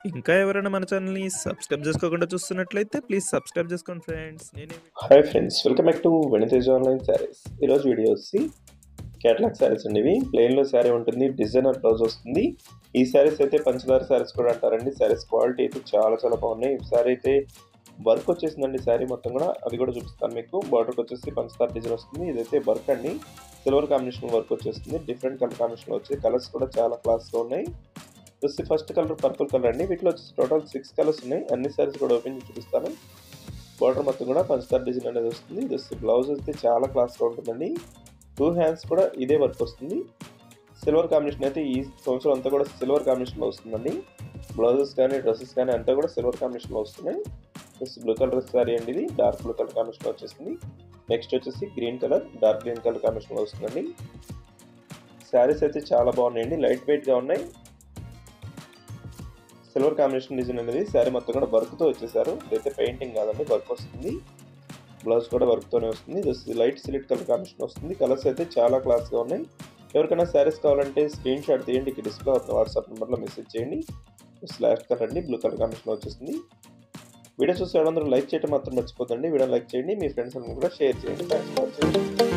ఇంకా ఎవరైనా మన ఛానల్‌ని సబ్స్క్రైబ్ చేసుకోకుండా చూస్తున్నట్లయితే ప్లీజ్ సబ్స్క్రైబ్ చేసుకోండి friends. Hi friends, welcome back to వెనితేజ్ online saris. ఈరోజు వీడియో వచ్చి క్యాటలాగ్ శారీస్ అండి. ఇవి ప్లెయిన్లో శారీ ఉంటుంది, డిజైనర్ బ్లౌజ్ వస్తుంది. ఈ శారీస్ అయితే పంచదార శారీస్ కూడా అంటారండి. శారీస్ క్వాలిటీ అయితే చాలా చాలా బాగున్నాయి. ఈ శారీ అయితే వర్క్ వచ్చేసిందండి, శారీ మొత్తం కూడా. అది కూడా చూపిస్తాను మీకు. బార్డర్కి వచ్చేసి పంచదార డిజైన్ వస్తుంది. ఇదైతే వర్క్ అండి, సిల్వర్ కాంబినేషన్ వర్క్ వచ్చేస్తుంది. డిఫరెంట్ కలర్ కాంబినేషన్లో వచ్చాయి. కలర్స్ కూడా చాలా క్లాస్గా ఉన్నాయి. వచ్చి ఫస్ట్ కలర్ పర్పుల్ కలర్ అండి. వీటిలో వచ్చేసి టోటల్ 6 కలర్స్ ఉన్నాయి. అన్ని శారీస్ కూడా ఓపెన్ చేసి చూపిస్తాను. బార్డర్ మొత్తం కూడా పంచదార డిజైన్ అనేది వస్తుంది. జస్ట్ బ్లౌజ్ అయితే చాలా క్లాస్గా ఉంటుందండి. 2 హ్యాండ్స్ కూడా ఇదే వర్క్ వస్తుంది. సిల్వర్ కాంబినేషన్ అయితే ఈ సంవత్సరం అంతా కూడా సిల్వర్ కాంబినేషన్లో వస్తుందండి. బ్లౌజెస్ కానీ డ్రెస్సెస్ కానీ అంతా కూడా సిల్వర్ కాంబినేషన్లో వస్తున్నాయి. జస్ట్ బ్లూ కలర్ శారీ అండి. ఇది డార్క్ బ్లూ కలర్ కాంబినేషన్లో వచ్చేసింది. నెక్స్ట్ వచ్చేసి green colour, dark green colour కాంబినేషన్లో వస్తుందండి. శారీస్ అయితే చాలా బాగున్నాయండి, లైట్ వెయిట్గా ఉన్నాయి. సిల్వర్ కాంబినేషన్ డిజైన్ అనేది శారీ మొత్తం కూడా వర్క్తో వచ్చేసారు. ఇదైతే పెయింటింగ్ కాదండి, వర్క్ వస్తుంది. బ్లౌజ్ కూడా వర్క్తోనే వస్తుంది. Just light select colour combination వస్తుంది. కలర్స్ అయితే చాలా క్లాస్గా ఉన్నాయి. ఎవరికైనా శారీస్ కావాలంటే స్క్రీన్ షాట్ తీయండి. ఇక్కడ డిస్ప్లే అవుతున్న వాట్సాప్ నెంబర్లో మెసేజ్ చేయండి. స్లాష్ కలర్ అండి, బ్లూ కలర్ కాంబినేషన్లో వచ్చేస్తుంది. వీడియో చూసి అందరూ లైక్ చేయడం మాత్రం మర్చిపోతండి. వీడియో లైక్ చేయండి, మీ ఫ్రెండ్స్ అందరూ కూడా షేర్ చేయండి. Thanks for watching.